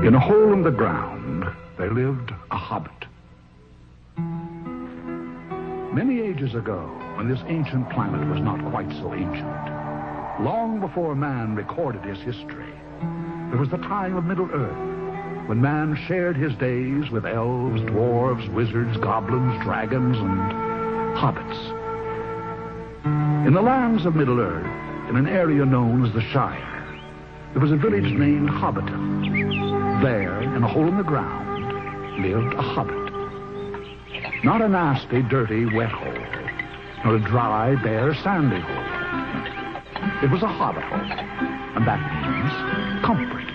In a hole in the ground, there lived a hobbit. Many ages ago, when this ancient planet was not quite so ancient, long before man recorded his history, there was the time of Middle-earth, when man shared his days with elves, dwarves, wizards, goblins, dragons, and hobbits. In the lands of Middle-earth, in an area known as the Shire, there was a village named Hobbiton. There, in a hole in the ground, lived a hobbit. Not a nasty, dirty, wet hole, nor a dry, bare, sandy hole. It was a hobbit hole, and that means comforted.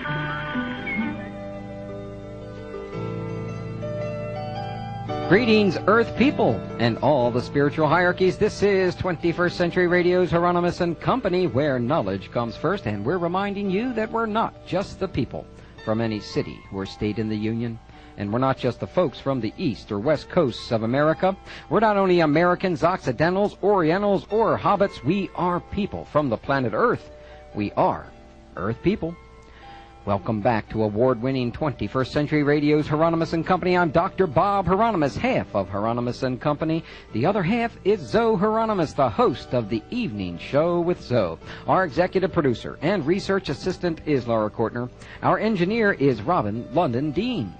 Greetings, Earth people, and all the spiritual hierarchies. This is 21st Century Radio's Hieronymus and Company, where knowledge comes first, and we're reminding you that we're not just the people from any city or state in the Union, and we're not just the folks from the east or west coasts of America. We're not only Americans, Occidentals, Orientals, or Hobbits. We are people from the planet Earth. We are Earth people. Welcome back to award-winning 21st Century Radio's Hieronymus and Company. I'm Dr. Bob Hieronymus, half of Hieronymus and Company. The other half is Zoe Hieronymus, the host of the Evening Show with Zoe. Our executive producer and research assistant is Laura Kortner. Our engineer is Robin London Dean.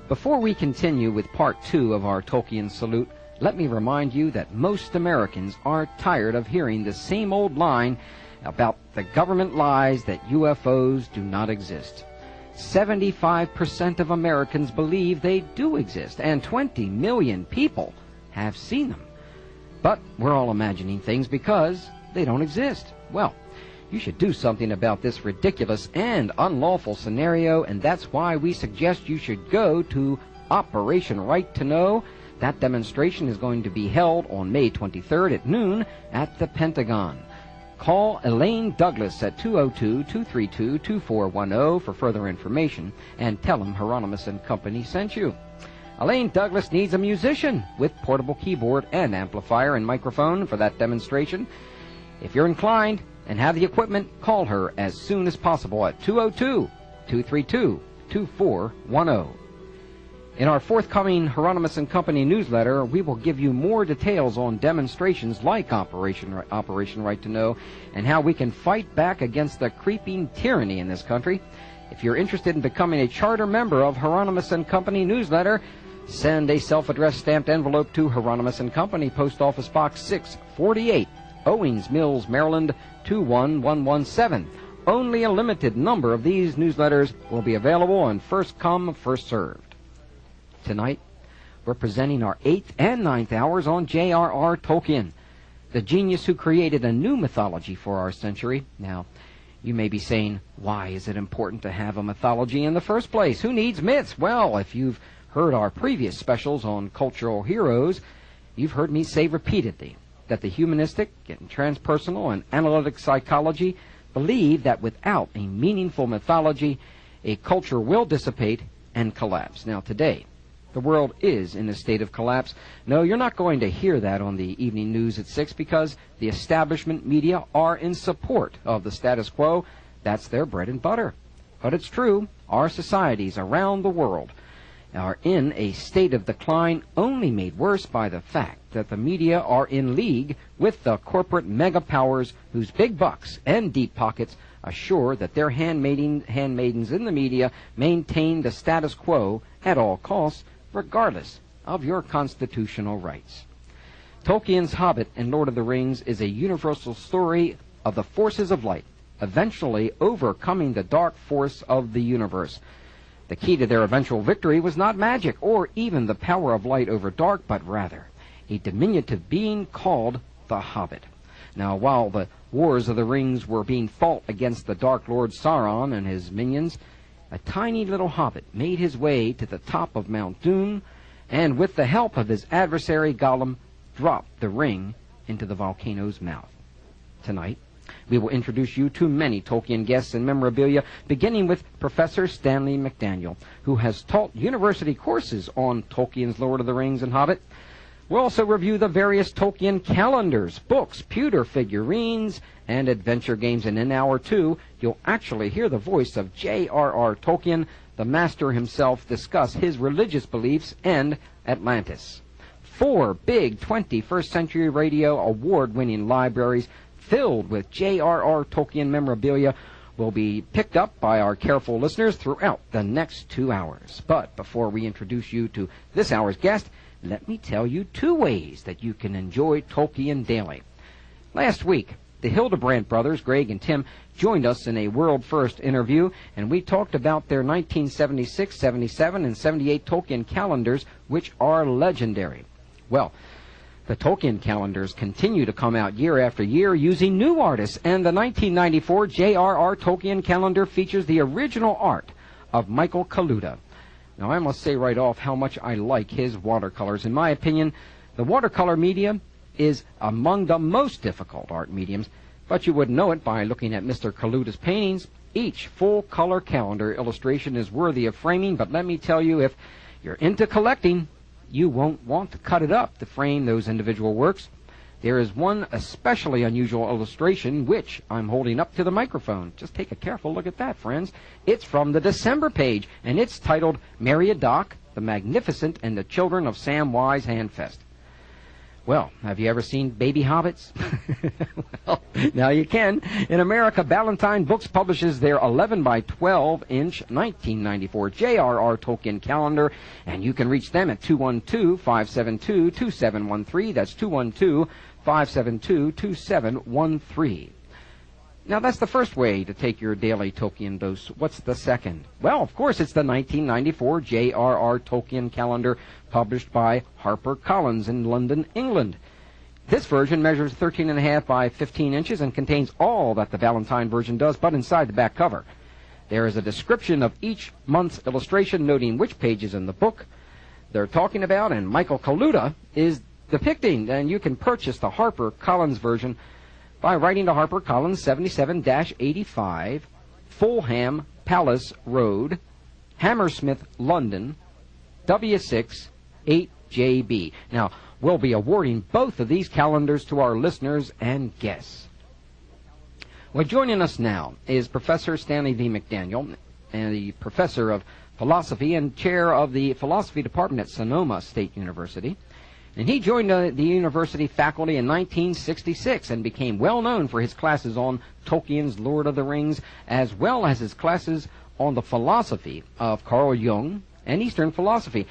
Before we continue with part 2 of our Tolkien salute, let me remind you that most Americans are tired of hearing the same old line about the government lies that UFOs do not exist. 75% of Americans believe they do exist, and 20 million people have seen them. But we're all imagining things because they don't exist. Well, you should do something about this ridiculous and unlawful scenario, and that's why we suggest you should go to Operation Right to Know. That demonstration is going to be held on May 23rd at noon at the Pentagon. Call Elaine Douglas at 202-232-2410 for further information, and tell them Hieronymus and Company sent you. Elaine Douglas needs a musician with portable keyboard and amplifier and microphone for that demonstration. If you're inclined and have the equipment, call her as soon as possible at 202-232-2410. In our forthcoming Hieronymus and Company newsletter, we will give you more details on demonstrations like Operation Right to Know and how we can fight back against the creeping tyranny in this country. If you're interested in becoming a charter member of Hieronymus and Company newsletter, send a self-addressed stamped envelope to Hieronymus and Company, Post Office Box 648, Owings Mills, Maryland 21117. Only a limited number of these newsletters will be available on first come, first served. Tonight, we're presenting our 8th and 9th hours on J.R.R. Tolkien, the genius who created a new mythology for our century. Now, you may be saying, why is it important to have a mythology in the first place? Who needs myths? Well, if you've heard our previous specials on cultural heroes, you've heard me say repeatedly that the humanistic and transpersonal and analytic psychology believe that without a meaningful mythology, a culture will dissipate and collapse. Now, today, the world is in a state of collapse. No, you're not going to hear that on the evening news at 6 because the establishment media are in support of the status quo. That's their bread and butter. But it's true, our societies around the world are in a state of decline, only made worse by the fact that the media are in league with the corporate mega powers whose big bucks and deep pockets assure that their handmaidens in the media maintain the status quo at all costs, regardless of your constitutional rights. Tolkien's Hobbit and Lord of the Rings is a universal story of the forces of light, eventually overcoming the dark force of the universe. The key to their eventual victory was not magic or even the power of light over dark, but rather a diminutive being called the Hobbit. Now, while the Wars of the Rings were being fought against the Dark Lord Sauron and his minions, a tiny little hobbit made his way to the top of Mount Doom, and with the help of his adversary Gollum, dropped the ring into the volcano's mouth. Tonight, we will introduce you to many Tolkien guests and memorabilia, beginning with Professor Stanley McDaniel, who has taught university courses on Tolkien's Lord of the Rings and Hobbit. We'll also review the various Tolkien calendars, books, pewter figurines, and adventure games. And in Hour 2, you'll actually hear the voice of J.R.R. Tolkien, the master himself, discuss his religious beliefs and Atlantis. 4 big 21st Century Radio award-winning libraries filled with J.R.R. Tolkien memorabilia will be picked up by our careful listeners throughout the next 2 hours. But before we introduce you to this hour's guest, let me tell you 2 ways that you can enjoy Tolkien daily. Last week, the Hildebrandt brothers, Greg and Tim, joined us in a world-first interview, and we talked about their 1976, 77, and 78 Tolkien calendars, which are legendary. Well, the Tolkien calendars continue to come out year after year using new artists, and the 1994 J.R.R. Tolkien calendar features the original art of Michael Kaluta. Now, I must say right off how much I like his watercolors. In my opinion, the watercolor medium is among the most difficult art mediums, but you would know it by looking at Mr. Kaluta's paintings. Each full-color calendar illustration is worthy of framing, but let me tell you, if you're into collecting, you won't want to cut it up to frame those individual works. There is one especially unusual illustration, which I'm holding up to the microphone. Just take a careful look at that, friends. It's from the December page, and it's titled Meriadoc, the Magnificent and the Children of Samwise Handfast. Well, have you ever seen baby hobbits? Well, now you can. In America, Ballantine Books publishes their 11 by 12-inch 1994 J.R.R. Tolkien calendar, and you can reach them at 212-572-2713. That's 212-572-2713. Now, that's the first way to take your daily Tolkien dose. What's the second? Well, of course, it's the 1994 J.R.R. Tolkien calendar published by HarperCollins in London, England. This version measures 13.5 by 15 inches and contains all that the Valentine version does, but inside the back cover. There is a description of each month's illustration, noting which pages in the book they're talking about, and Michael Kaluta is depicting, and you can purchase the HarperCollins version by writing to HarperCollins 77-85, Fulham Palace Road, Hammersmith, London, W6 8JB. Now, we'll be awarding both of these calendars to our listeners and guests. Well, joining us now is Professor Stanley V. McDaniel, and the Professor of Philosophy and Chair of the Philosophy Department at Sonoma State University. And he joined the university faculty in 1966 and became well known for his classes on Tolkien's Lord of the Rings, as well as his classes on the philosophy of Carl Jung and Eastern philosophy.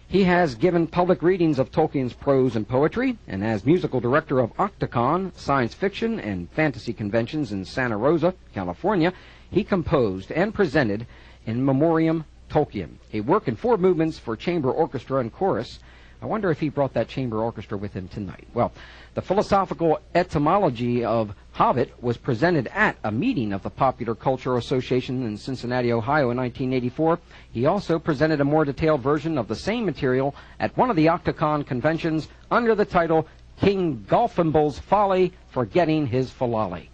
He has given public readings of Tolkien's prose and poetry, and as musical director of Octocon science fiction and fantasy conventions in Santa Rosa, California, he composed and presented In Memoriam Tolkien, a work in 4 movements for chamber orchestra and chorus. I wonder if he brought that chamber orchestra with him tonight. Well, the philosophical etymology of Hobbit was presented at a meeting of the Popular Culture Association in Cincinnati, Ohio in 1984. He also presented a more detailed version of the same material at one of the Octocon conventions under the title King Golfimble's Folly Forgetting His Philale.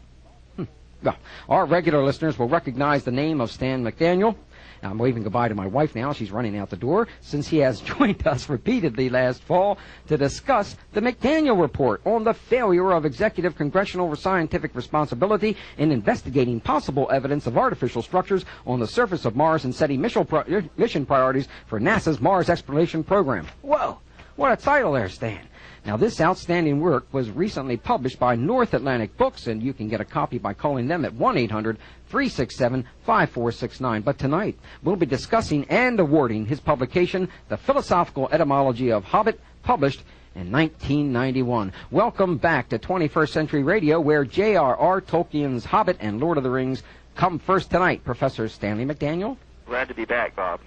Well, our regular listeners will recognize the name of Stan McDaniel. Now, I'm waving goodbye to my wife now. She's running out the door, since he has joined us repeatedly last fall to discuss the McDaniel Report on the failure of executive congressional scientific responsibility in investigating possible evidence of artificial structures on the surface of Mars and setting mission priorities for NASA's Mars exploration program. Whoa, what a title there, Stan. Now, this outstanding work was recently published by North Atlantic Books, and you can get a copy by calling them at 1-800-367-5469. But tonight, we'll be discussing and awarding his publication, The Philosophical Etymology of Hobbit, published in 1991. Welcome back to 21st Century Radio, where J.R.R. Tolkien's Hobbit and Lord of the Rings come first tonight. Professor Stanley McDaniel? Glad to be back, Bob.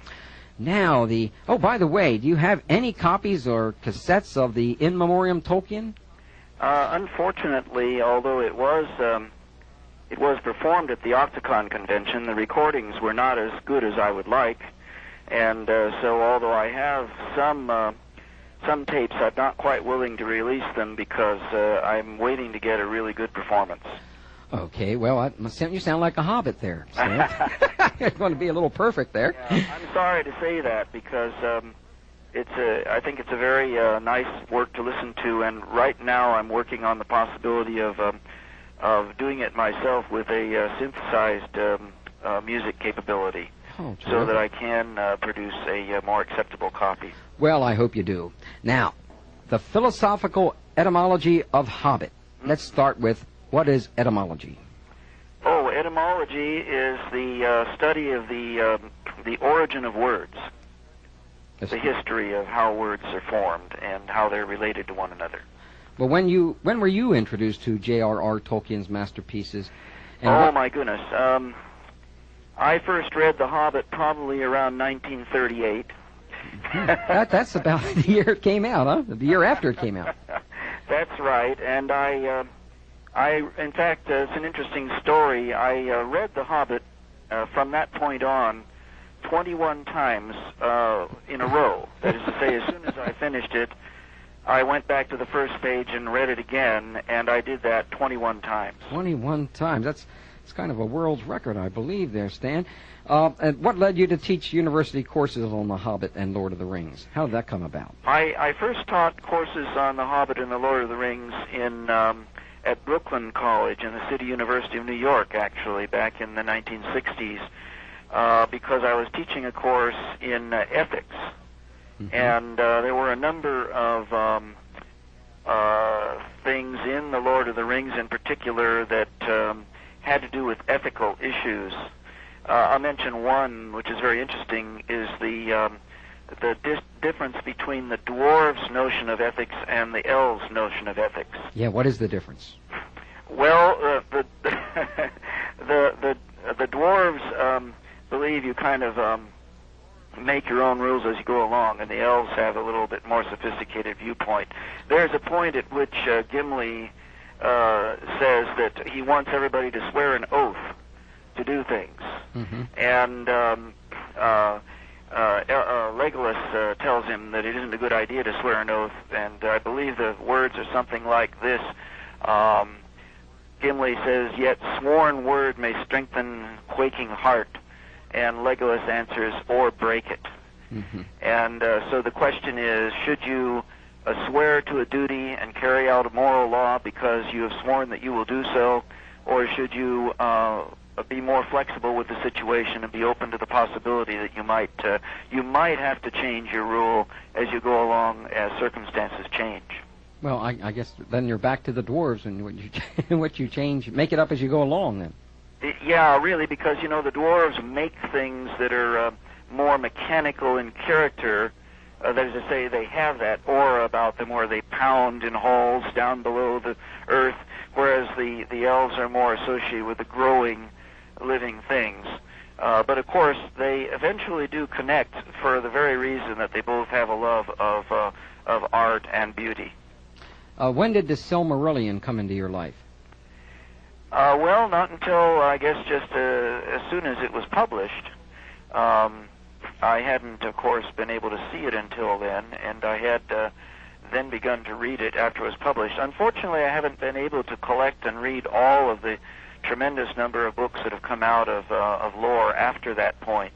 Now, oh, by the way, do you have any copies or cassettes of the In Memoriam Tolkien? Unfortunately, although it was performed at the Octocon convention, the recordings were not as good as I would like, and so although I have some tapes, I'm not quite willing to release them because I'm waiting to get a really good performance. Okay, well, you sound like a hobbit there. It's going to be a little perfect there. Yeah, I'm sorry to say that because I think it's a very nice work to listen to, and right now I'm working on the possibility of doing it myself with a synthesized music capability, so that I can produce a more acceptable copy. Well, I hope you do. Now, the philosophical etymology of Hobbit. Let's start with, what is etymology? Oh, etymology is the study of the origin of words, the history of how words are formed and how they're related to one another. Well, when were you introduced to J.R.R. Tolkien's masterpieces? And my goodness. I first read The Hobbit probably around 1938. That's about the year it came out, huh? The year after it came out. That's right. And I in fact, it's an interesting story. I read The Hobbit from that point on 21 times in a row. That is to say, as soon as I finished it, I went back to the first page and read it again, and I did that 21 times. 21 times. That's kind of a world's record, I believe, there, Stan. And what led you to teach university courses on The Hobbit and Lord of the Rings? How did that come about? I first taught courses on The Hobbit and the Lord of the Rings at Brooklyn College in the City University of New York, actually, back in the 1960s, because I was teaching a course in ethics. Mm-hmm. And there were a number of things in the Lord of the Rings in particular that had to do with ethical issues. I'll mention one, which is very interesting, is the difference between the dwarves' notion of ethics and the elves' notion of ethics. Yeah, what is the difference? Well, the dwarves believe you kind of make your own rules as you go along, and the elves have a little bit more sophisticated viewpoint. There's a point at which Gimli says that he wants everybody to swear an oath to do things. Mm-hmm. And Legolas tells him that it isn't a good idea to swear an oath, and I believe the words are something like this. Gimli says, "Yet sworn word may strengthen quaking heart," and Legolas answers, "Or break it." Mm-hmm. And so the question is, should you swear to a duty and carry out a moral law because you have sworn that you will do so, or should you be more flexible with the situation and be open to the possibility that you might have to change your rule as you go along as circumstances change? Well, I guess then you're back to the dwarves, and what you change, make it up as you go along then. Yeah, really, because, the dwarves make things that are more mechanical in character. That is to say, they have that aura about them where they pound in halls down below the earth, whereas the elves are more associated with the growing, living things. But, of course, they eventually do connect for the very reason that they both have a love of art and beauty. When did the Silmarillion come into your life? Well, not until, I guess, just as soon as it was published. I hadn't, of course, been able to see it until then, and I had then begun to read it after it was published. Unfortunately, I haven't been able to collect and read all of the tremendous number of books that have come out of lore after that point.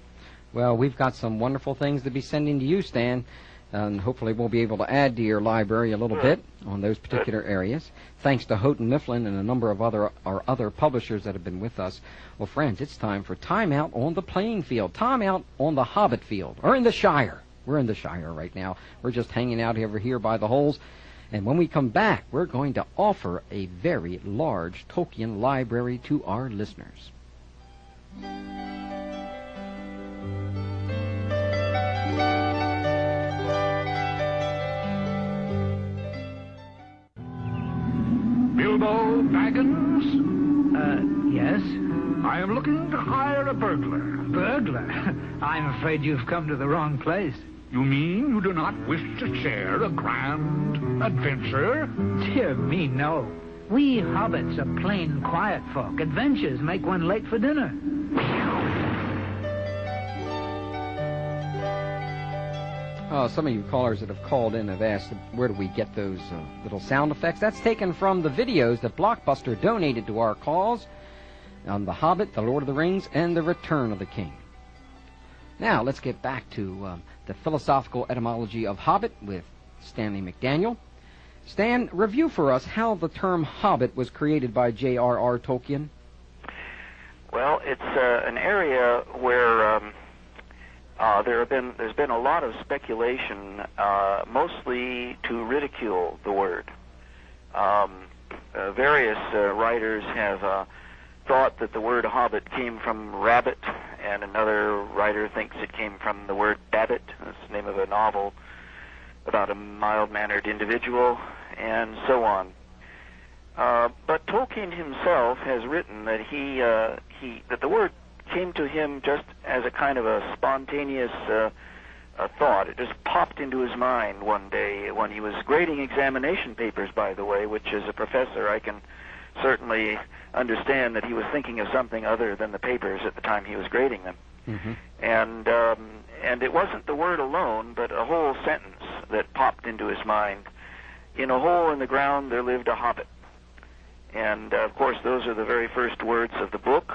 Well, we've got some wonderful things to be sending to you, Stan, and hopefully we'll be able to add to your library a little bit on those particular areas. Thanks to Houghton Mifflin and a number of other publishers that have been with us. Well, friends, it's time for Time Out on the Playing Field. Time Out on the Hobbit Field, or in the Shire. We're in the Shire right now. We're just hanging out over here by the holes. And when we come back, we're going to offer a very large Tolkien library to our listeners. Bilbo Baggins? Yes? I am looking to hire a burglar. Burglar? I'm afraid you've come to the wrong place. You mean you do not wish to share a grand adventure? Dear me, no. We hobbits are plain, quiet folk. Adventures make one late for dinner. Some of you callers that have called in have asked, where do we get those little sound effects? That's taken from the videos that Blockbuster donated to our cause on The Hobbit, The Lord of the Rings, and The Return of the King. Now, let's get back to the philosophical etymology of Hobbit with Stanley McDaniel. Stan, review for us how the term Hobbit was created by J.R.R. Tolkien. Well, it's an area where there's been a lot of speculation, mostly to ridicule the word. Various writers have thought that the word hobbit came from rabbit, and another writer thinks it came from the word babbit. That's the name of a novel about a mild-mannered individual, and so on. But Tolkien himself has written that that the word came to him just as a kind of a spontaneous thought. It just popped into his mind one day when he was grading examination papers, by the way, which as a professor I can certainly understand that he was thinking of something other than the papers at the time he was grading them. Mm-hmm. And it wasn't the word alone, but a whole sentence that popped into his mind. In a hole in the ground there lived a hobbit. And, of course, those are the very first words of the book.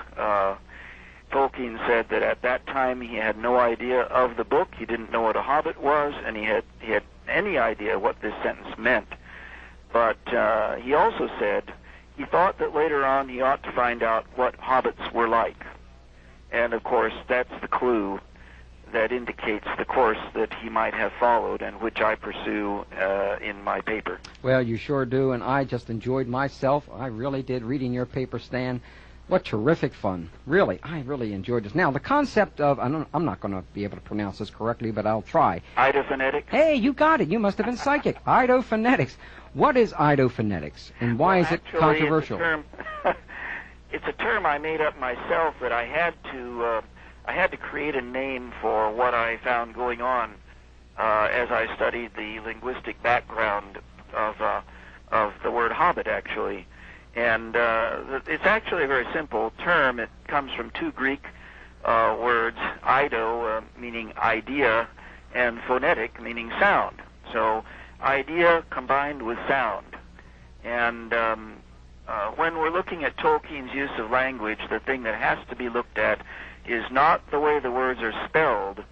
Tolkien said that at that time he had no idea of the book. He didn't know what a hobbit was, and he had any idea what this sentence meant. But he also said he thought that later on he ought to find out what hobbits were like. And, of course, that's the clue that indicates the course that he might have followed and which I pursue in my paper. Well, you sure do, and I just enjoyed myself. I really did reading your paper, Stan. What terrific fun. Really, I really enjoyed this. Now, the concept of, I'm not going to be able to pronounce this correctly, but I'll try. Idophonetics? Hey, you got it. You must have been psychic. Idophonetics. What is idophonetics, and why is it controversial? It's a term I made up myself that I had to create a name for what I found going on as I studied the linguistic background of the word hobbit, actually. And it's actually a very simple term. It comes from two Greek words, eido, meaning idea, and phonetic, meaning sound. So idea combined with sound. And when we're looking at Tolkien's use of language, the thing that has to be looked at is not the way the words are spelled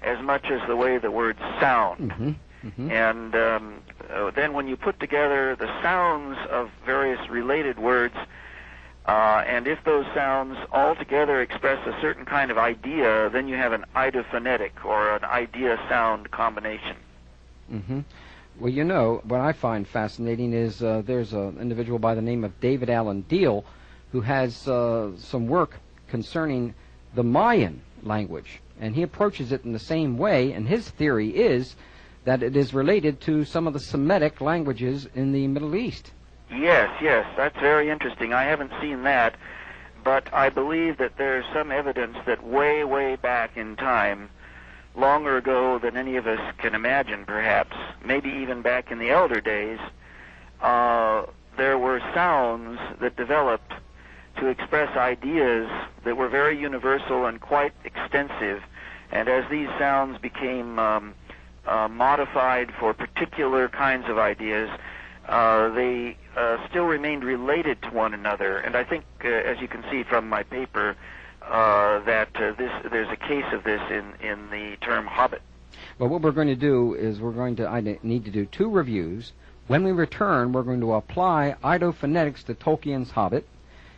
as much as the way the words sound. Mm-hmm. Mm-hmm. And then when you put together the sounds of various related words, and if those sounds altogether express a certain kind of idea, then you have an idophonetic or an idea-sound combination. Mm-hmm. Well, you know, what I find fascinating is there's an individual by the name of David Allen Deal who has some work concerning the Mayan language, and he approaches it in the same way, and his theory is that it is related to some of the Semitic languages in the Middle East. Yes, that's very interesting. I haven't seen that, but I believe that there's some evidence that way, way back in time, longer ago than any of us can imagine, perhaps, maybe even back in the elder days, there were sounds that developed to express ideas that were very universal and quite extensive. And as these sounds became modified for particular kinds of ideas, they still remained related to one another. And I think, as you can see from my paper, that there's a case of this in the term hobbit. Well, what we're going to do is I need to do two reviews. When we return, we're going to apply idophonetics to Tolkien's Hobbit,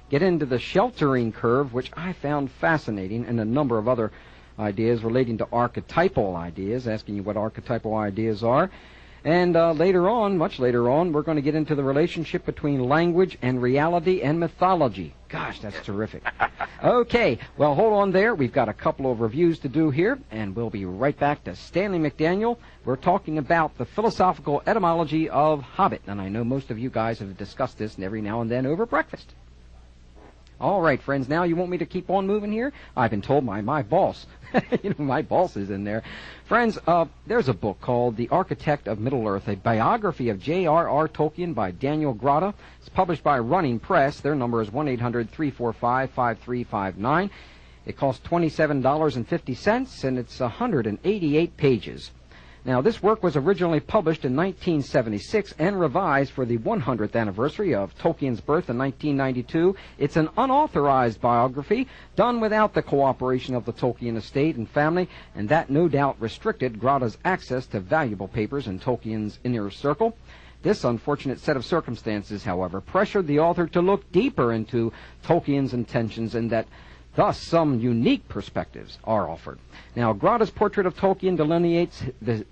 get into the sheltering curve, which I found fascinating, and a number of other ideas relating to archetypal ideas, asking you what archetypal ideas are. And later on, much later on, we're going to get into the relationship between language and reality and mythology. Gosh, that's terrific. Okay, well, hold on there. We've got a couple of reviews to do here, and we'll be right back to Stanley McDaniel. We're talking about the philosophical etymology of Hobbit, and I know most of you guys have discussed this every now and then over breakfast. All right, friends, now you want me to keep on moving here? I've been told by my boss. My boss is in there. Friends, there's a book called The Architect of Middle-earth, a biography of J.R.R. Tolkien by Daniel Grotta. It's published by Running Press. Their number is 1-800-345-5359. It costs $27.50, and it's 188 pages. Now, this work was originally published in 1976 and revised for the 100th anniversary of Tolkien's birth in 1992. It's an unauthorized biography done without the cooperation of the Tolkien estate and family, and that no doubt restricted Grotte's access to valuable papers in Tolkien's inner circle. This unfortunate set of circumstances, however, pressured the author to look deeper into Tolkien's intentions, and that thus some unique perspectives are offered. Now, Grotte's portrait of Tolkien delineates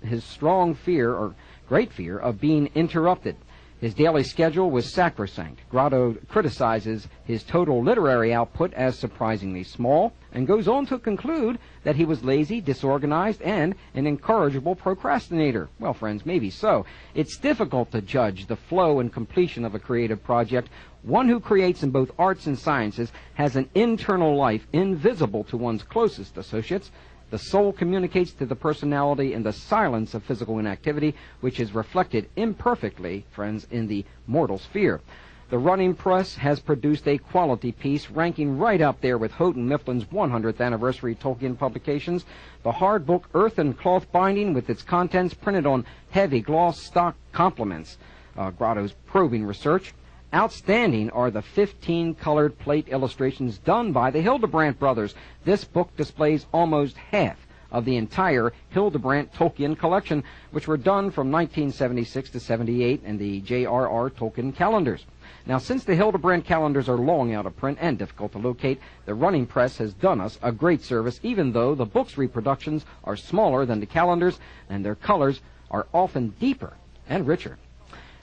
his strong fear, or great fear, of being interrupted. His daily schedule was sacrosanct. Grotte criticizes his total literary output as surprisingly small, and goes on to conclude that he was lazy, disorganized, and an incorrigible procrastinator. Well, friends, maybe so. It's difficult to judge the flow and completion of a creative project. One who creates in both arts and sciences has an internal life invisible to one's closest associates. The soul communicates to the personality in the silence of physical inactivity, which is reflected imperfectly, friends, in the mortal sphere. The running press has produced a quality piece ranking right up there with Houghton Mifflin's 100th anniversary Tolkien publications. The hard book earth and cloth binding with its contents printed on heavy gloss stock complements Grotte's probing research. Outstanding are the 15 colored plate illustrations done by the Hildebrandt brothers. This book displays almost half of the entire Hildebrandt Tolkien collection, which were done from 1976 to 78 in the J.R.R. Tolkien calendars. Now, since the Hildebrandt calendars are long out of print and difficult to locate, the running press has done us a great service, even though the book's reproductions are smaller than the calendars, and their colors are often deeper and richer.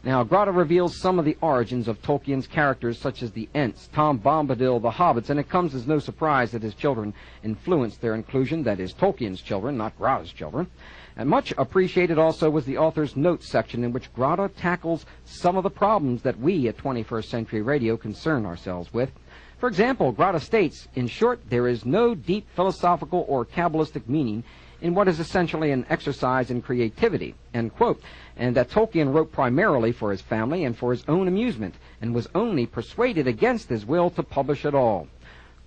Now, Grotte reveals some of the origins of Tolkien's characters, such as the Ents, Tom Bombadil, the Hobbits, and it comes as no surprise that his children influenced their inclusion, that is, Tolkien's children, not Grotte's children. And much appreciated also was the author's notes section, in which Grotte tackles some of the problems that we at 21st Century Radio concern ourselves with. For example, Grotte states, in short, there is no deep philosophical or Kabbalistic meaning in what is essentially an exercise in creativity, end quote, and that Tolkien wrote primarily for his family and for his own amusement, and was only persuaded against his will to publish at all.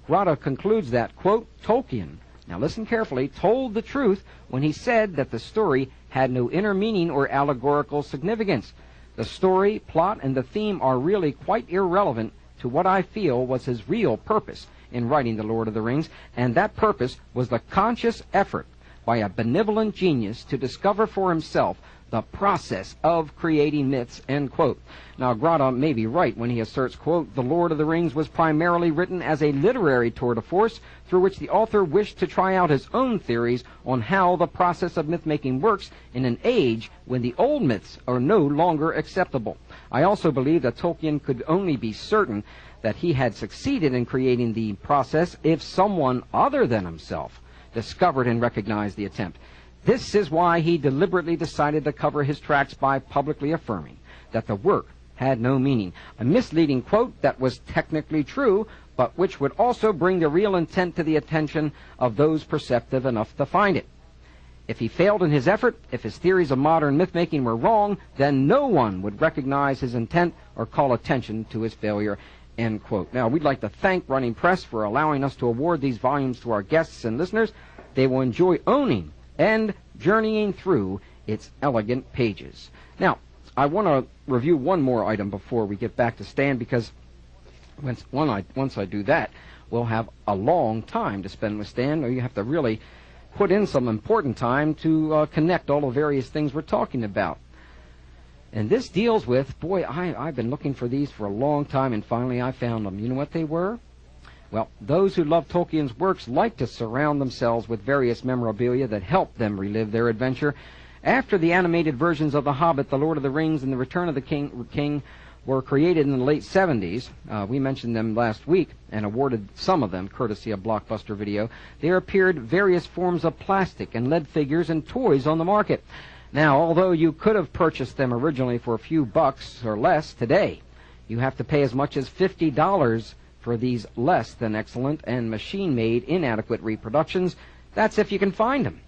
Grotte concludes that, quote, Tolkien, now listen carefully, told the truth when he said that the story had no inner meaning or allegorical significance. The story, plot, and the theme are really quite irrelevant to what I feel was his real purpose in writing The Lord of the Rings, and that purpose was the conscious effort by a benevolent genius to discover for himself the process of creating myths, end quote. Now, Grotte may be right when he asserts, quote, The Lord of the Rings was primarily written as a literary tour de force through which the author wished to try out his own theories on how the process of myth-making works in an age when the old myths are no longer acceptable. I also believe that Tolkien could only be certain that he had succeeded in creating the process if someone other than himself discovered and recognized the attempt. This is why he deliberately decided to cover his tracks by publicly affirming that the work had no meaning, a misleading quote that was technically true, but which would also bring the real intent to the attention of those perceptive enough to find it. If he failed in his effort, if his theories of modern myth-making were wrong, then no one would recognize his intent or call attention to his failure, end quote. Now, we'd like to thank Running Press for allowing us to award these volumes to our guests and listeners. They will enjoy owning and journeying through its elegant pages. Now, I want to review one more item before we get back to Stan, because once I do that, we'll have a long time to spend with Stan, or you have to really put in some important time to connect all the various things we're talking about. And this deals with, boy, I've been looking for these for a long time, and finally I found them. You know what they were? Well, those who love Tolkien's works like to surround themselves with various memorabilia that help them relive their adventure. After the animated versions of The Hobbit, The Lord of the Rings, and The Return of the King were created in the late 70s, we mentioned them last week and awarded some of them courtesy of Blockbuster Video, there appeared various forms of plastic and lead figures and toys on the market. Now, although you could have purchased them originally for a few bucks or less, today you have to pay as much as $50 for these less than excellent and machine-made inadequate reproductions. That's if you can find them.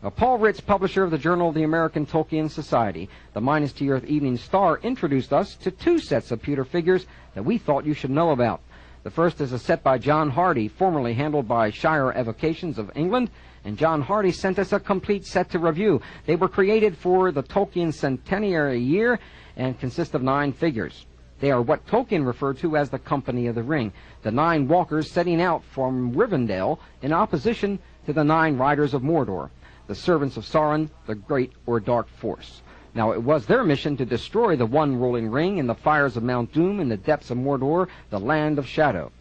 Now, Paul Ritz, publisher of the Journal of the American Tolkien Society, the Minus to Earth Evening Star, introduced us to two sets of pewter figures that we thought you should know about. The first is a set by John Hardy, formerly handled by Shire Evocations of England, and John Hardy sent us a complete set to review. They were created for the Tolkien centenary year and consist of 9 figures. They are what Tolkien referred to as the Company of the Ring, the 9 walkers setting out from Rivendell in opposition to the 9 riders of Mordor, the servants of Sauron, the Great or Dark Force. Now, it was their mission to destroy the one ruling ring in the fires of Mount Doom in the depths of Mordor, the land of shadow.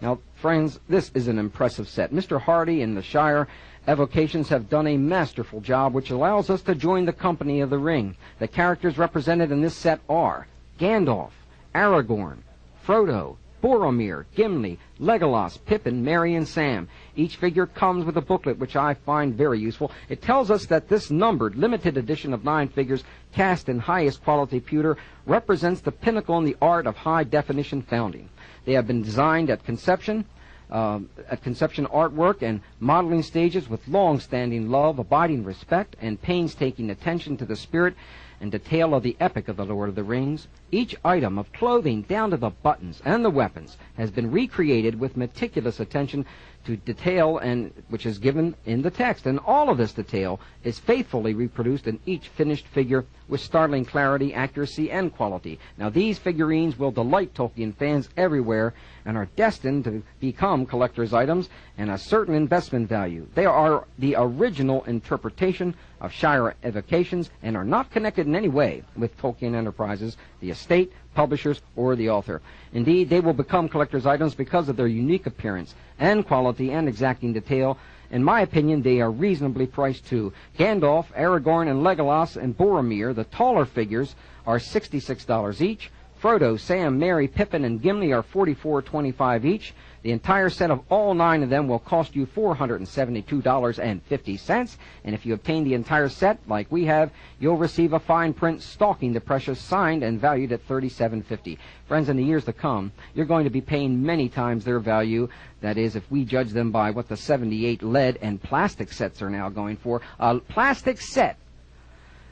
Now, friends, this is an impressive set. Mr. Hardy and the Shire Evocations have done a masterful job, which allows us to join the Company of the Ring. The characters represented in this set are Gandalf, Aragorn, Frodo, Boromir, Gimli, Legolas, Pippin, Merry, and Sam. Each figure comes with a booklet, which I find very useful. It tells us that this numbered, limited edition of 9 figures, cast in highest quality pewter, represents the pinnacle in the art of high-definition founding. They have been designed at conception artwork and modeling stages with long-standing love, abiding respect, and painstaking attention to the spirit and detail of the epic of the Lord of the Rings. Each item of clothing, down to the buttons and the weapons, has been recreated with meticulous attention to detail, and which is given in the text. And all of this detail is faithfully reproduced in each finished figure with startling clarity, accuracy, and quality. Now, these figurines will delight Tolkien fans everywhere and are destined to become collector's items and a certain investment value. They are the original interpretation of Shire Evocations and are not connected in any way with Tolkien Enterprises, the estate, publishers, or the author. Indeed, they will become collector's items because of their unique appearance and quality and exacting detail. In my opinion, they are reasonably priced too. Gandalf, Aragorn, and Legolas and Boromir, the taller figures, are $66 each. Frodo, Sam, Merry, Pippin, and Gimli are $44.25 each. The entire set of all 9 of them will cost you $472.50. And if you obtain the entire set, like we have, you'll receive a fine print stalking the precious, signed and valued at $37.50. Friends, in the years to come, you're going to be paying many times their value. That is, if we judge them by what the 78 lead and plastic sets are now going for. A plastic set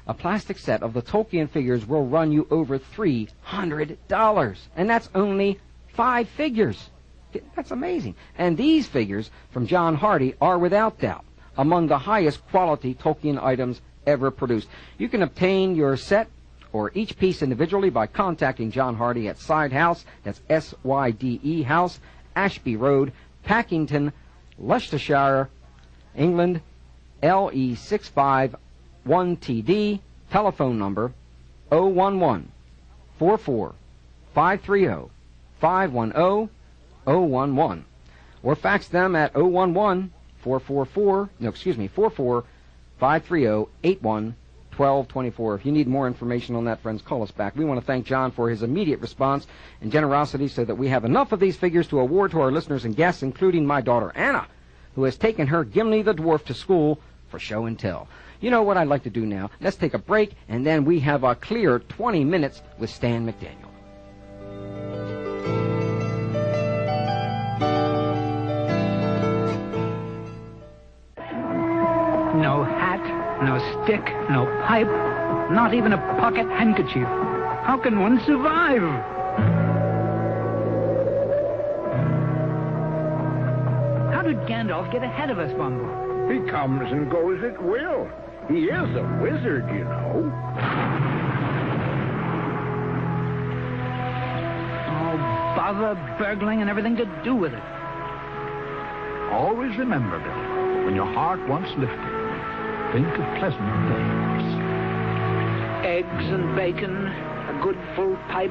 of the Tolkien figures will run you over $300. And that's only 5 figures. That's amazing. And these figures from John Hardy are without doubt among the highest quality Tolkien items ever produced. You can obtain your set or each piece individually by contacting John Hardy at Side House, that's S-Y-D-E House, Ashby Road, Packington, Leicestershire, England, LE651TD, telephone number 011-44-530-510-011, or fax them at 44-530-81-1224. If you need more information on that, friends, call us back. We want to thank John for his immediate response and generosity so that we have enough of these figures to award to our listeners and guests, including my daughter Anna, who has taken her Gimli the Dwarf to school for show and tell. You know what I'd like to do now? Let's take a break, and then we have a clear 20 minutes with Stan McDaniel. No hat, no stick, no pipe, not even a pocket handkerchief. How can one survive? How did Gandalf get ahead of us, Bumble? He comes and goes at will. He is a wizard, you know. Oh, bother burgling and everything to do with it. Always remember, Bill, when your heart once lifted, think of pleasant things. Eggs and bacon, a good full pipe,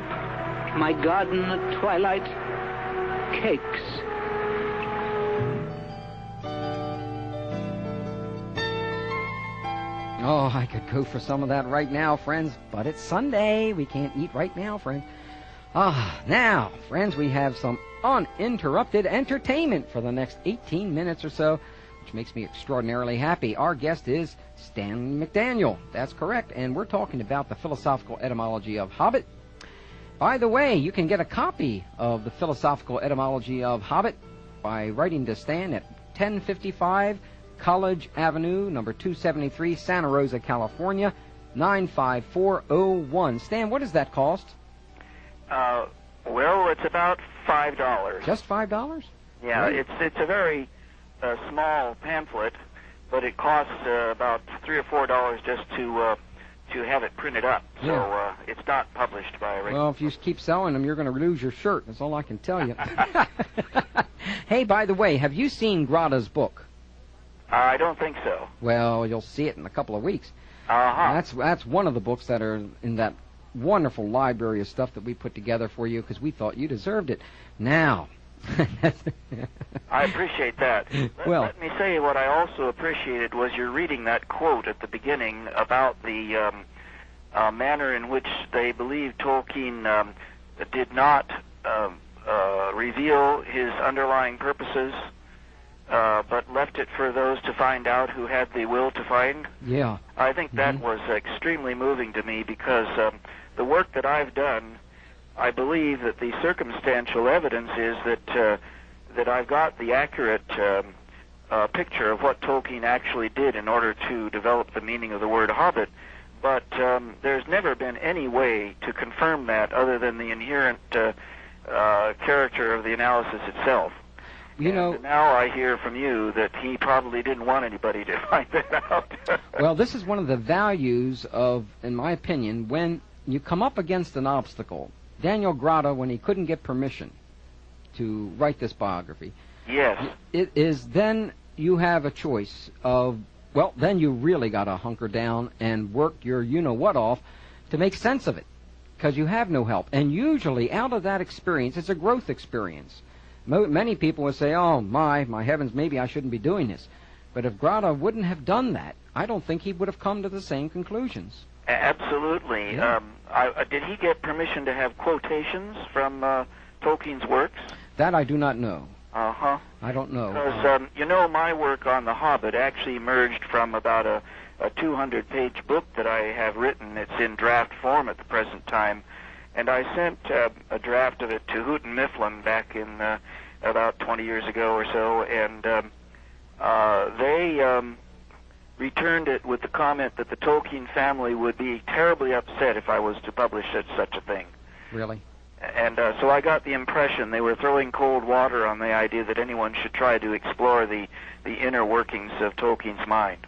my garden at twilight, cakes. Oh, I could go for some of that right now, friends, but it's Sunday. We can't eat right now, friends. Now, friends, we have some uninterrupted entertainment for the next 18 minutes or so, which makes me extraordinarily happy. Our guest is Stanley McDaniel. That's correct, and we're talking about the philosophical etymology of Hobbit. By the way, you can get a copy of the philosophical etymology of Hobbit by writing to Stan at 1055 College Avenue, number 273, Santa Rosa, California, 95401. Stan, what does that cost? Well, it's about $5. Just $5? Yeah, Right. it's a very small pamphlet, but it costs about $3 or $4 just to have it printed up. So Yeah. it's not published by a regular. Well, if you keep selling them, you're going to lose your shirt. That's all I can tell you. Hey, by the way, have you seen Grada's book? I don't think so. Well, you'll see it in a couple of weeks. Uh-huh. That's one of the books that are in that wonderful library of stuff that we put together for you because we thought you deserved it. Now... I appreciate that. Let me say what I also appreciated was your reading that quote at the beginning about the manner in which they believe Tolkien did not reveal his underlying purposes, but left it for those to find out who had the will to find. Yeah. I think that was extremely moving to me because the work that I've done, I believe that the circumstantial evidence is that I've got the accurate picture of what Tolkien actually did in order to develop the meaning of the word Hobbit, but there's never been any way to confirm that other than the inherent character of the analysis itself. You know, now I hear from you that he probably didn't want anybody to find that out. Well, this is one of the values of, in my opinion, when you come up against an obstacle. Daniel Grada, when he couldn't get permission to write this biography, yes, it is then you have a choice of, well, then you really got to hunker down and work your you-know-what off to make sense of it, because you have no help. And usually, out of that experience, it's a growth experience. Many people would say, oh, my heavens, maybe I shouldn't be doing this. But if Grada wouldn't have done that, I don't think he would have come to the same conclusions. Absolutely. Yeah. Did he get permission to have quotations from Tolkien's works? That I do not know. Uh-huh. I don't know. Because, my work on The Hobbit actually emerged from about a 200-page book that I have written. It's in draft form at the present time. And I sent a draft of it to Houghton Mifflin back in about 20 years ago or so, and they returned it with the comment that the Tolkien family would be terribly upset if I was to publish such a thing. Really? And so I got the impression they were throwing cold water on the idea that anyone should try to explore the inner workings of Tolkien's mind.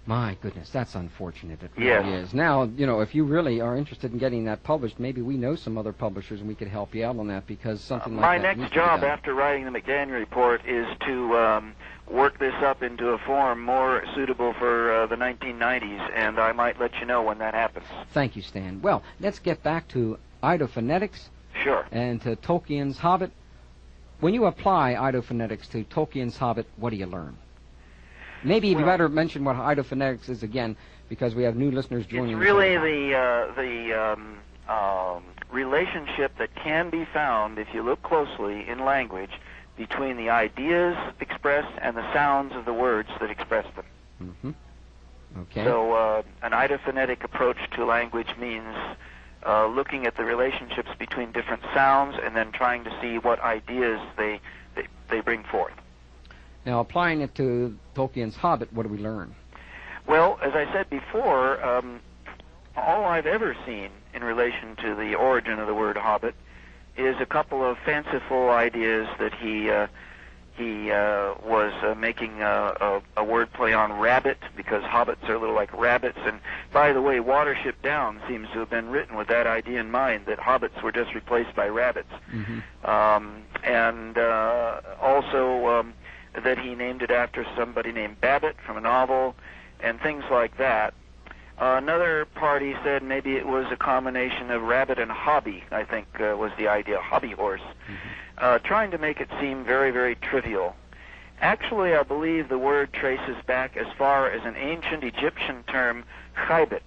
My goodness, that's unfortunate. It Yes. really is. Now, if you really are interested in getting that published, maybe we know some other publishers and we could help you out on that, because something like my that needs next to be job done. after writing the McDaniel report is to work this up into a form more suitable for the 1990s, and I might let you know when that happens. Thank you, Stan. Well, let's get back to idophonetics Sure. and to Tolkien's Hobbit. When you apply idophonetics to Tolkien's Hobbit, what do you learn? Maybe you better mention what idophonetics is again, because we have new listeners joining. It's really the relationship that can be found, if you look closely in language, between the ideas expressed and the sounds of the words that express them. Mm-hmm. Okay. So an idophonetic approach to language means looking at the relationships between different sounds and then trying to see what ideas they bring forth. Now, applying it to Tolkien's Hobbit, what do we learn? Well, as I said before, all I've ever seen in relation to the origin of the word Hobbit is a couple of fanciful ideas that he was making a wordplay on rabbit, because hobbits are a little like rabbits. And by the way, Watership Down seems to have been written with that idea in mind, that hobbits were just replaced by rabbits. Mm-hmm. And also that he named it after somebody named Babbitt from a novel, and things like that. Another party said maybe it was a combination of rabbit and hobby, I think was the idea, hobby horse, trying to make it seem very, very trivial. Actually, I believe the word traces back as far as an ancient Egyptian term, chaibit,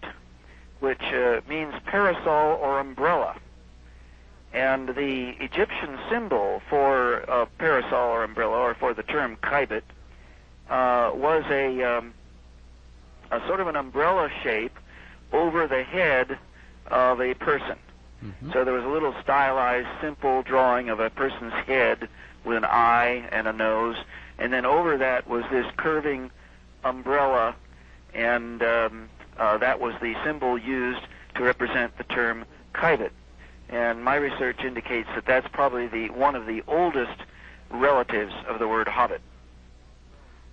which means parasol or umbrella. And the Egyptian symbol for parasol or umbrella, or for the term chaibit, was a sort of an umbrella shape over the head of a person. Mm-hmm. So there was a little stylized, simple drawing of a person's head with an eye and a nose, and then over that was this curving umbrella, and that was the symbol used to represent the term chaibit. And my research indicates that that's probably one of the oldest relatives of the word hobbit.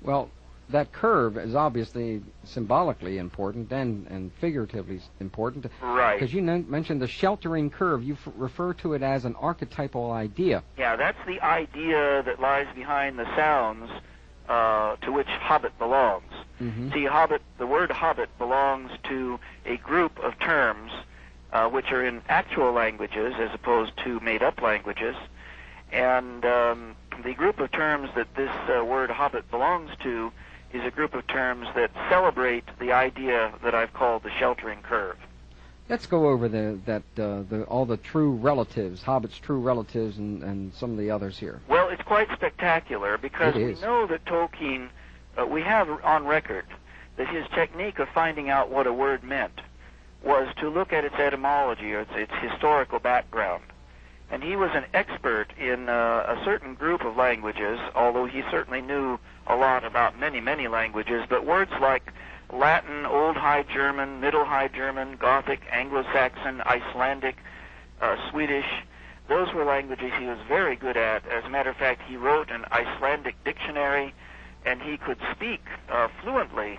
Well, that curve is obviously symbolically important and figuratively important. Right. Because you mentioned the sheltering curve. You refer to it as an archetypal idea. Yeah, that's the idea that lies behind the sounds to which hobbit belongs. Mm-hmm. See, the word hobbit belongs to a group of terms which are in actual languages as opposed to made-up languages. And the group of terms that this word hobbit belongs to is a group of terms that celebrate the idea that I've called the sheltering curve. Let's go over all the true relatives, Hobbit's true relatives, and some of the others here. Well, it's quite spectacular because we know that Tolkien, we have on record that his technique of finding out what a word meant was to look at its etymology or its historical background. And he was an expert in a certain group of languages, although he certainly knew a lot about many, many languages, but words like Latin, Old High German, Middle High German, Gothic, Anglo-Saxon, Icelandic, Swedish, those were languages he was very good at. As a matter of fact, he wrote an Icelandic dictionary, and he could speak fluently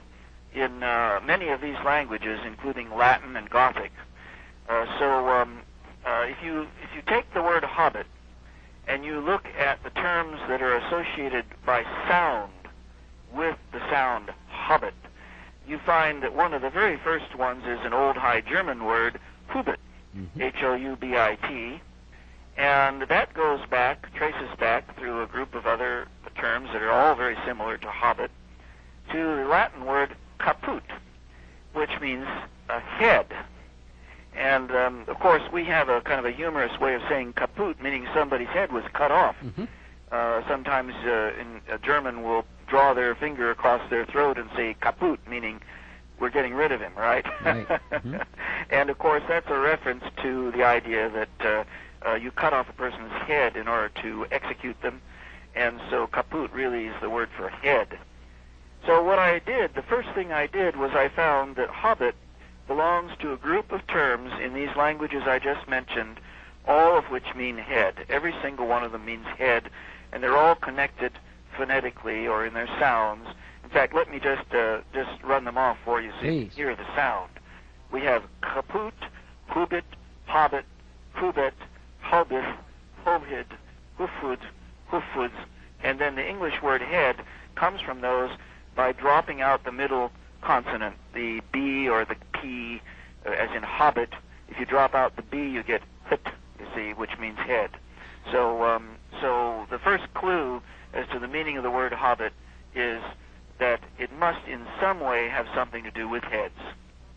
in many of these languages, including Latin and Gothic. If you take the word hobbit and you look at the terms that are associated by sound with the sound hobbit, you find that one of the very first ones is an Old High German word, hubit, mm-hmm. H-O-U-B-I-T, and that traces back through a group of other terms that are all very similar to hobbit, to the Latin word caput, which means a head. And, of course, we have a kind of a humorous way of saying kaput, meaning somebody's head was cut off. Mm-hmm. Sometimes in German will draw their finger across their throat and say kaput, meaning we're getting rid of him, right? Right. Mm-hmm. And, of course, that's a reference to the idea that you cut off a person's head in order to execute them. And so kaput really is the word for head. So what I did, the first thing I did was I found that hobbit belongs to a group of terms in these languages I just mentioned, all of which mean head. Every single one of them means head, and they're all connected phonetically or in their sounds. In fact, let me just run them off for you so you can hear the sound. We have kaput, hubit, hobbit, hubet, hobith, hobhid, hufud, hufuds, and then the English word head comes from those by dropping out the middle consonant, the B or the P, as in hobbit. If you drop out the B, you get hit, you see, which means head. So the first clue as to the meaning of the word hobbit is that it must in some way have something to do with heads.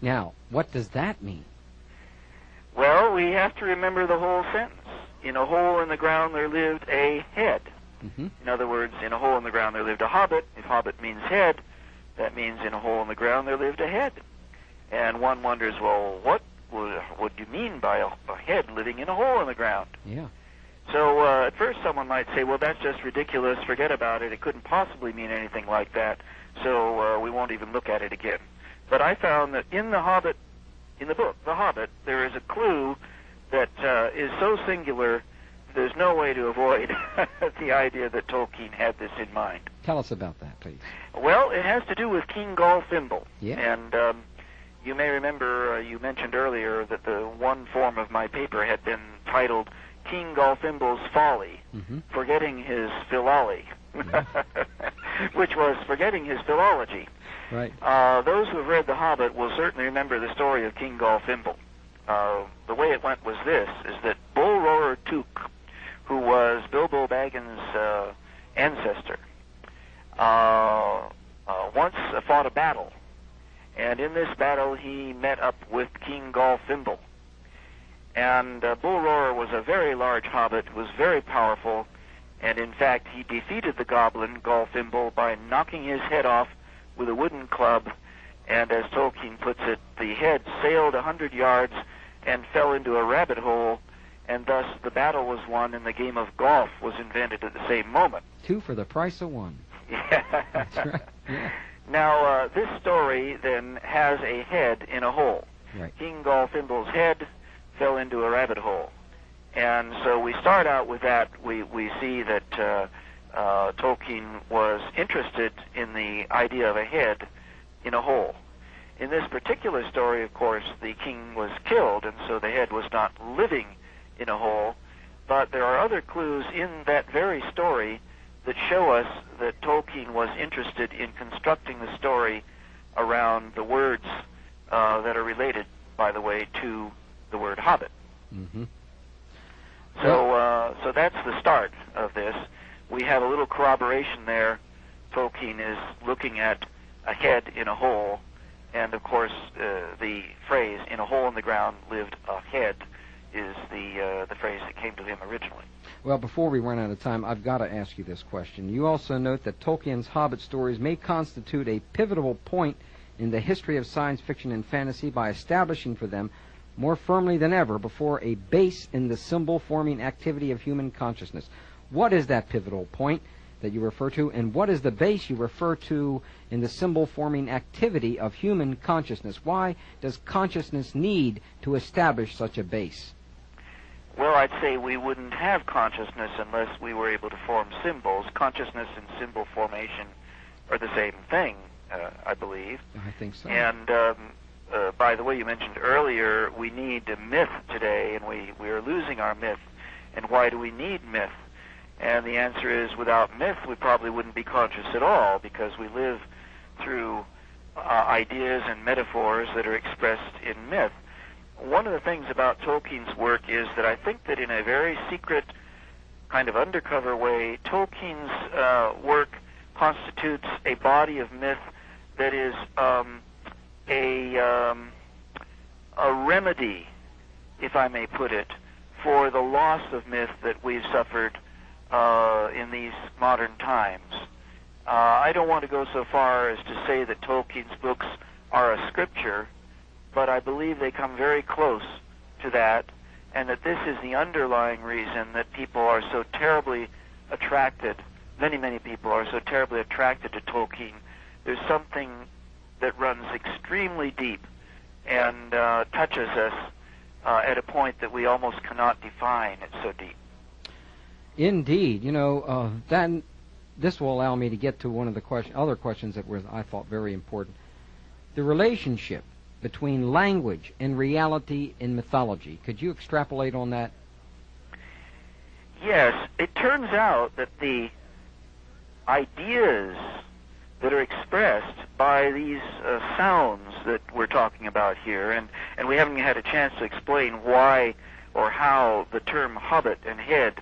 Now, what does that mean? Well, we have to remember the whole sentence. In a hole in the ground there lived a head. Mm-hmm. In other words, in a hole in the ground there lived a hobbit. If hobbit means head, that means in a hole in the ground there lived a head. And one wonders, well, what do you mean by a head living in a hole in the ground? Yeah. So at first someone might say, well, that's just ridiculous, forget about it, it couldn't possibly mean anything like that, so we won't even look at it again. But I found that in the book, The Hobbit, there is a clue that is so singular there's no way to avoid the idea that Tolkien had this in mind. Tell us about that, please. Well, it has to do with King Galfimble. Yeah. And you may remember you mentioned earlier that the one form of my paper had been titled King Galfimble's Folly, mm-hmm. Forgetting His Philology, which was forgetting his philology. Right. Those who have read The Hobbit will certainly remember the story of King Galfimble. The way it went was this, is that Bull Roarer Took, who was Bilbo Baggins' ancestor, once fought a battle. And in this battle he met up with King Galfimble. And Bull Roarer was a very large hobbit, was very powerful, and in fact he defeated the goblin Galfimble by knocking his head off with a wooden club, and as Tolkien puts it, the head sailed 100 yards and fell into a rabbit hole, and thus the battle was won and the game of golf was invented at the same moment. 2 for the price of 1. Yeah. That's right. Yeah. Now, this story then has a head in a hole. Right. King Galfimble's head fell into a rabbit hole. And so we start out with that. We see that Tolkien was interested in the idea of a head in a hole. In this particular story, of course, the king was killed, and so the head was not living in a hole. But there are other clues in that very story that show us that Tolkien was interested in constructing the story around the words that are related, by the way, to the word Hobbit. Mm-hmm. So that's the start of this. We have a little corroboration there. Tolkien is looking at a head in a hole, and of course the phrase "in a hole in the ground lived a head" is the phrase that came to him originally. Well, before we run out of time, I've got to ask you this question. You also note that Tolkien's Hobbit stories may constitute a pivotal point in the history of science fiction and fantasy by establishing for them more firmly than ever before a base in the symbol-forming activity of human consciousness. What is that pivotal point that you refer to, and what is the base you refer to in the symbol-forming activity of human consciousness? Why does consciousness need to establish such a base? Well, I'd say we wouldn't have consciousness unless we were able to form symbols. Consciousness and symbol formation are the same thing, I believe. I think so. And by the way, you mentioned earlier we need a myth today, and we are losing our myth. And why do we need myth? And the answer is, without myth, we probably wouldn't be conscious at all, because we live through ideas and metaphors that are expressed in myth. One of the things about Tolkien's work is that I think that in a very secret, kind of undercover way, Tolkien's work constitutes a body of myth that is a remedy, if I may put it, for the loss of myth that we've suffered in these modern times. I don't want to go so far as to say that Tolkien's books are a scripture, but I believe they come very close to that, and that this is the underlying reason that people are so terribly attracted, many people are so terribly attracted to Tolkien. There's something that runs extremely deep and touches us at a point that we almost cannot define. It's so deep. Indeed. You know, then this will allow me to get to one of the other questions that were, I thought, very important. The relationship between language and reality in mythology. Could you extrapolate on that? Yes. It turns out that the ideas that are expressed by these sounds that we're talking about here, and we haven't had a chance to explain why or how the term hobbit and head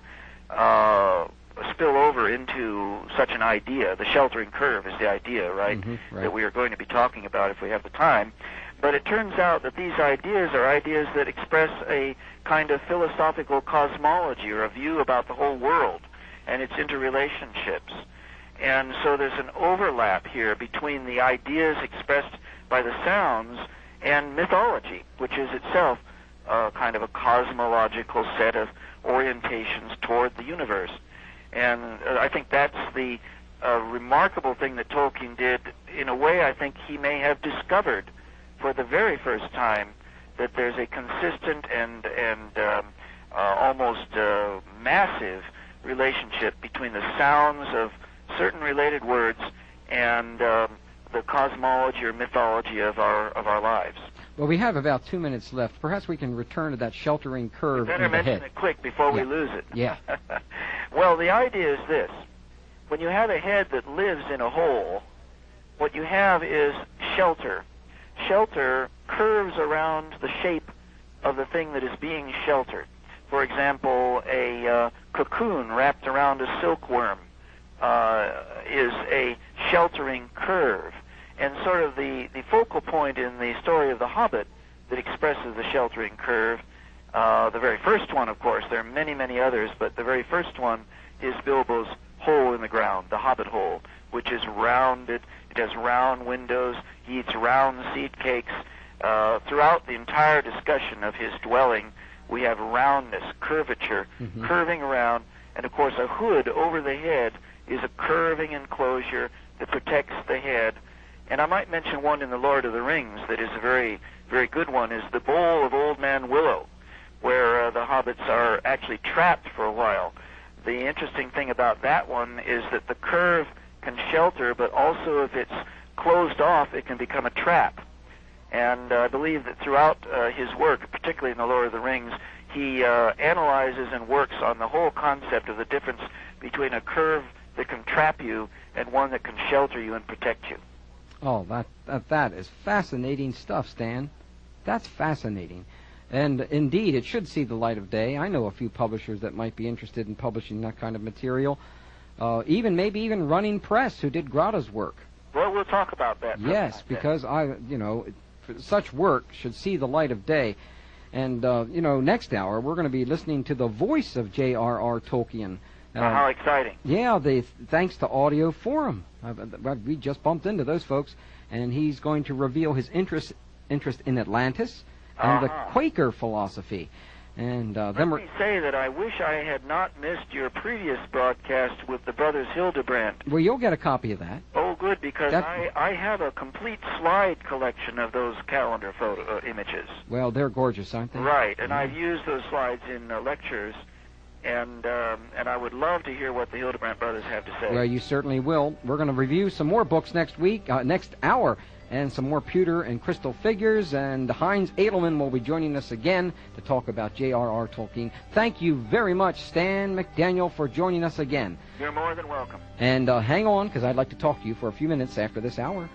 spill over into such an idea. The sheltering curve is the idea, right? Mm-hmm, right. That we are going to be talking about if we have the time. But it turns out that these ideas are ideas that express a kind of philosophical cosmology, or a view about the whole world and its interrelationships. And so there's an overlap here between the ideas expressed by the sounds and mythology, which is itself kind of a cosmological set of orientations toward the universe. And I think that's the remarkable thing that Tolkien did. In a way, I think he may have discovered for the very first time that there's a consistent and almost massive relationship between the sounds of certain related words and the cosmology or mythology of our lives. Well, we have about 2 minutes left. Perhaps we can return to that sheltering curve in the head. Better mention it quick before we lose it. Yeah. Well, the idea is this. When you have a head that lives in a hole, what you have is shelter. Shelter curves around the shape of the thing that is being sheltered. For example, a cocoon wrapped around a silkworm is a sheltering curve. And sort of the focal point in the story of the Hobbit that expresses the sheltering curve, the very first one, of course, there are many others, but the very first one is Bilbo's hole in the ground, the Hobbit hole, which is rounded. It has round windows. He eats round seed cakes. Throughout the entire discussion of his dwelling, we have roundness, curvature, curving around, and of course a hood over the head is a curving enclosure that protects the head. And I might mention one in The Lord of the Rings that is a very, very good one, is the bowl of Old Man Willow. where the hobbits are actually trapped for a while. The interesting thing about that one is that the curve can shelter, but also if it's closed off, it can become a trap. And I believe that throughout his work, particularly in The Lord of the Rings, he analyzes and works on the whole concept of the difference between a curve that can trap you and one that can shelter you and protect you. Oh, that is fascinating stuff, Stan. That's fascinating. And indeed, it should see the light of day. I know a few publishers that might be interested in publishing that kind of material. Maybe even Running Press, who did Grata's work. Well, we'll talk about that. Yes, because such work should see the light of day. And, next hour, we're going to be listening to the voice of J.R.R. Tolkien. How exciting. Yeah, thanks to Audio Forum. We just bumped into those folks, and he's going to reveal his interest in Atlantis and the Quaker philosophy. And Let me say that I wish I had not missed your previous broadcast with the brothers Hildebrand. Well, you'll get a copy of that. Oh, good, because I have a complete slide collection of those calendar photo images. Well, they're gorgeous, aren't they? Right, and I've used those slides in lectures, and I would love to hear what the Hildebrand brothers have to say. Well, you certainly will. We're going to review some more books next hour, and some more pewter and crystal figures, and Heinz Edelman will be joining us again to talk about J.R.R. Tolkien. Thank you very much, Stan McDaniel, for joining us again. You're more than welcome. And hang on, because I'd like to talk to you for a few minutes after this hour.